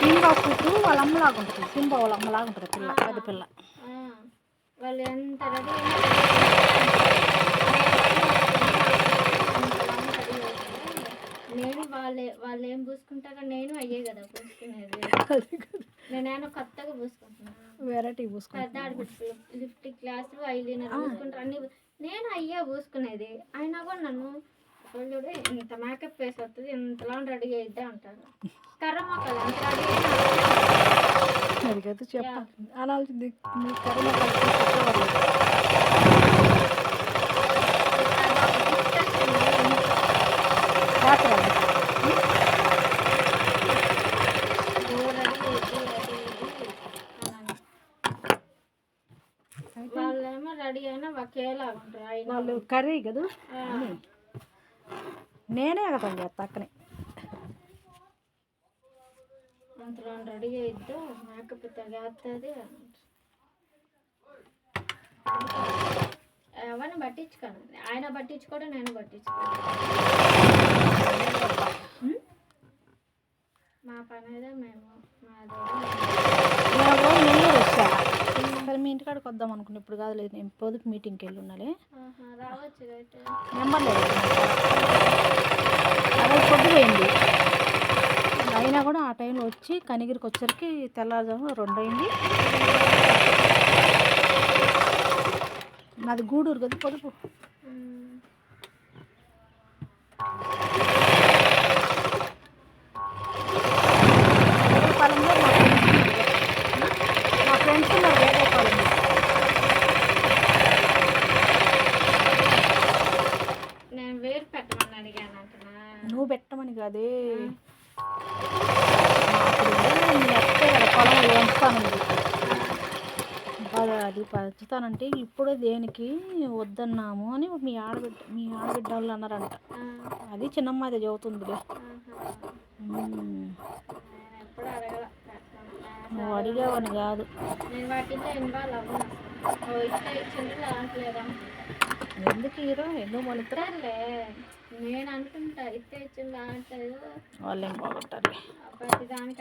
Simba కూతురు వాళ్ళ అమ్మలాగా ఉంటుంది. సింబా వాళ్ళ అమ్మలాగా ఉంటుంది పిల్ల, పెద్ద పిల్ల. వాళ్ళు ఎంత రెడీ నేను వాళ్ళు ఏం పూసుకుంటారో నేను అయ్యే కదా పూసుకునేది. నేనేమో కొత్తగా పూసుకుంటున్నాను, వెరైటీ పూసుకుంటాను. పెద్ద ఆడబిడ్డ లిప్టిక్ గ్లాసులు ఐలైనర్ పూసుకుంటారు అన్ని, నేను అయ్యే పూసుకునేది. అయినా కూడా నన్ను చూడు ఇంత మేకప్ వేసి వస్తుంది, ఇంతలా రెడీ అయిద్దా అంటారు. కర్ర మొక్కలు ఎంత రెడీ అది కదా చెప్పాలి అనాల్సింది. కర్ర వాళ్ళేమో రెడీ అయినా ఒకేలాగా ఉంటారు. వాళ్ళు కర్రీ కదా, నేనే కదా చేస్తా అక్కనే. అంతలో రెడీ అయిద్దు, మేకప్ తగేస్తుంది. ఎవరిని పట్టించుకోను, ఆయన పట్టించుకోవడం నేను పట్టించుకోను. మా పని ఏదో మేము సరే మీ ఇంటికాడికి వద్దాం అనుకున్నా, ఇప్పుడు కాదు లేదు, నేను పొదుపు మీటింగ్కి వెళ్ళి ఉన్నాలే. రావచ్చు అయితే నెంబర్ లేదు, అదే పొద్దుపోయింది. అయినా కూడా ఆ టైంలో వచ్చి కనిగిరికి వచ్చరికి తెల్లారుజాము 2 అయింది. నాది గూడూరు కదా పొదుపు. వేరేపాలెంలో మా ఫ్రెండ్స్ ఉన్నారు. వేరేపాలెం నేను వేరు పెట్టమని అడిగాను అంటున్నా. నువ్వు పెట్టమని కాదే, పొలం వంచుతానండి. అది పంచుతానంటే ఇప్పుడు దేనికి వద్దన్నాము అని మీ ఆడబిడ్డ వాళ్ళు అన్నారంట. అది చిన్నమ్మ అది చదువుతుందిలే. నువ్వు అడిగావని కాదు, నేను వాటిల్లో ఇన్వాల్వ్ అవ్వను. ఎందుకు హీరో ఎందుకు మొలుతారులే. నేను అనుకుంటా ఇస్తే ఇచ్చింది దాంట్లో వాళ్ళేం బాగుంటారు ప్రతి దానికి